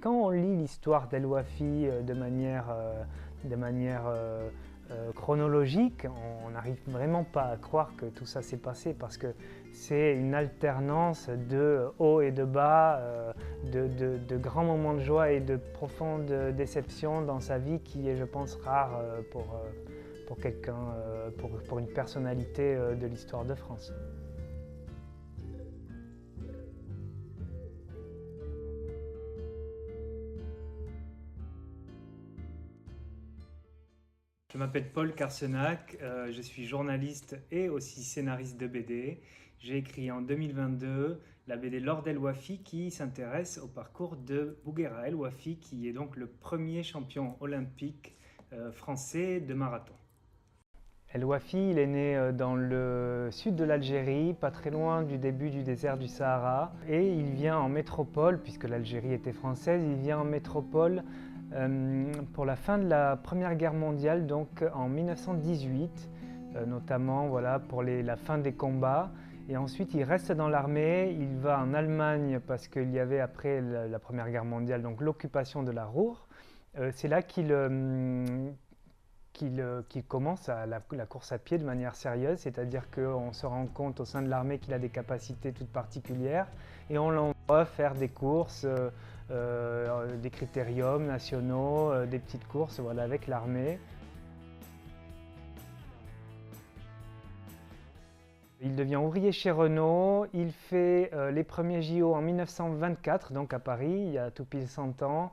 quand on lit l'histoire d'El Wafi de manière chronologique, on n'arrive vraiment pas à croire que tout ça s'est passé parce que c'est une alternance de hauts et de bas, de grands moments de joie et de profondes déceptions dans sa vie qui est, je pense, rare pour quelqu'un, pour une personnalité de l'histoire de France. Je m'appelle Paul Carsenac, je suis journaliste et aussi scénariste de BD. J'ai écrit en 2022 la BD Lord El Wafi qui s'intéresse au parcours de Bouguera El Wafi qui est donc le premier champion olympique français de marathon. El Wafi, il est né dans le sud de l'Algérie, pas très loin du début du désert du Sahara. Et il vient en métropole, puisque l'Algérie était française, il vient en métropole pour la fin de la Première Guerre mondiale, donc en 1918, notamment voilà, pour la fin des combats. Et ensuite, il reste dans l'armée, il va en Allemagne parce qu'il y avait après la Première Guerre mondiale, donc l'occupation de la Ruhr. C'est là qu'il commence la course à pied de manière sérieuse, c'est-à-dire qu'on se rend compte au sein de l'armée qu'il a des capacités toutes particulières et on l'envoie faire des courses, des critériums nationaux, des petites courses voilà, avec l'armée. Il devient ouvrier chez Renault, il fait les premiers JO en 1924, donc à Paris, il y a tout pile 100 ans.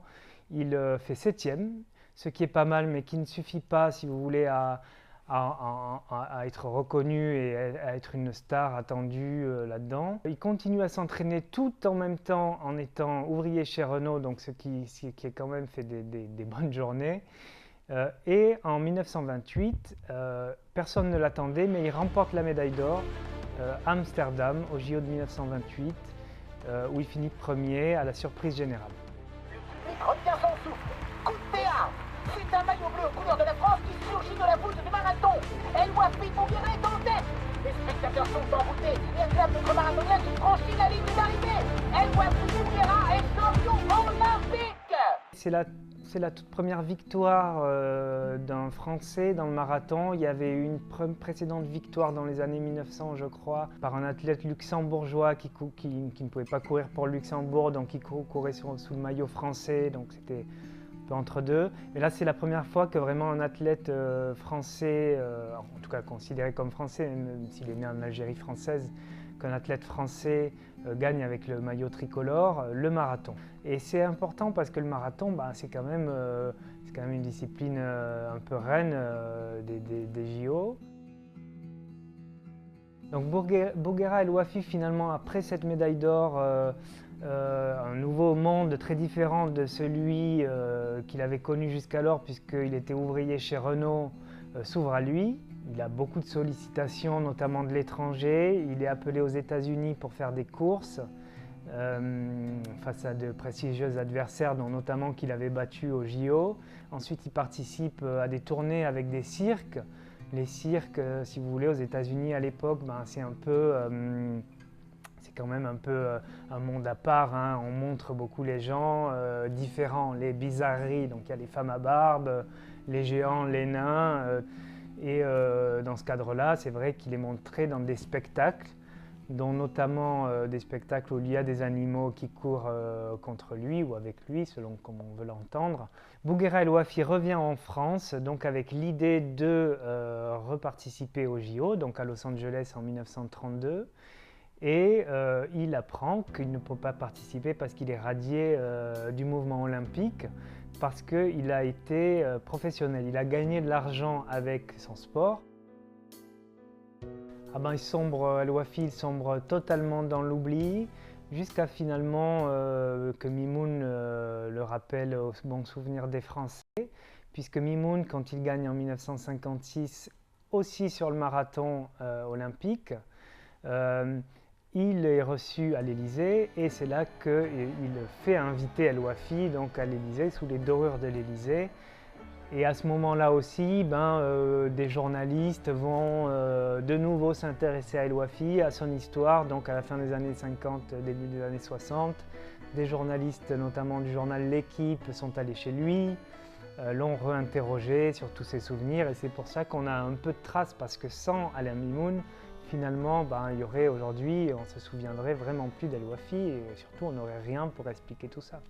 Il fait 7e, ce qui est pas mal, mais qui ne suffit pas, si vous voulez, à être reconnu et à être une star attendue là-dedans. Il continue à s'entraîner tout en même temps en étant ouvrier chez Renault, donc ce qui est quand même fait des bonnes journées. Et en 1928, personne ne l'attendait, mais il remporte la médaille d'or à Amsterdam, au JO de 1928, où il finit premier à la surprise générale. Le retient son souffle. Coup de théâtre. C'est un maillot bleu aux couleurs de la France qui surgit de la voûte du marathon. El Wafi Bouguera est en tête. Les spectateurs sont envoûtés et acclament notre marathonien qui franchit la ligne d'arrivée. El Wafi Bouguera est champion olympique. C'est la toute première victoire d'un Français dans le marathon. Il y avait eu une précédente victoire dans les années 1900, je crois, par un athlète luxembourgeois qui ne pouvait pas courir pour le Luxembourg, donc qui courait sous le maillot français, donc c'était un peu entre deux. Mais là, c'est la première fois que vraiment un athlète français, en tout cas considéré comme français, même s'il est né en Algérie française, qu'un athlète français gagne avec le maillot tricolore le marathon. Et c'est important parce que le marathon, c'est quand même une discipline un peu reine des JO. Donc Bouguera El Wafi, finalement, après cette médaille d'or, un nouveau monde très différent de celui qu'il avait connu jusqu'alors, puisqu'il était ouvrier chez Renault, s'ouvre à lui. Il a beaucoup de sollicitations, notamment de l'étranger. Il est appelé aux États-Unis pour faire des courses face à de prestigieux adversaires, dont notamment qu'il avait battu au JO. Ensuite, il participe à des tournées avec des cirques. Les cirques, si vous voulez, aux États-Unis à l'époque, c'est quand même un peu un monde à part. Hein. On montre beaucoup les gens différents, les bizarreries. Donc il y a les femmes à barbe, les géants, les nains. Et dans ce cadre-là, c'est vrai qu'il est montré dans des spectacles, dont notamment des spectacles où il y a des animaux qui courent contre lui ou avec lui, selon comment on veut l'entendre. Bouguera El Wafi revient en France, donc avec l'idée de reparticiper au JO, donc à Los Angeles en 1932. Et il apprend qu'il ne peut pas participer parce qu'il est radié du mouvement olympique, parce qu'il a été professionnel. Il a gagné de l'argent avec son sport. El Wafi sombre totalement dans l'oubli, jusqu'à finalement que Mimoun le rappelle au bon souvenir des Français, puisque Mimoun, quand il gagne en 1956, aussi sur le marathon olympique, il est reçu à l'Élysée et c'est là qu'il fait inviter El Wafi donc à l'Élysée, sous les dorures de l'Élysée. Et à ce moment-là aussi, des journalistes vont de nouveau s'intéresser à El Wafi, à son histoire, donc à la fin des années 50, début des années 60, Des journalistes, notamment du journal L'Équipe, sont allés chez lui, l'ont réinterrogé sur tous ses souvenirs et c'est pour ça qu'on a un peu de traces parce que sans Alain Mimoun, finalement, il y aurait aujourd'hui, on se souviendrait vraiment plus d'El Wafi et surtout on n'aurait rien pour expliquer tout ça.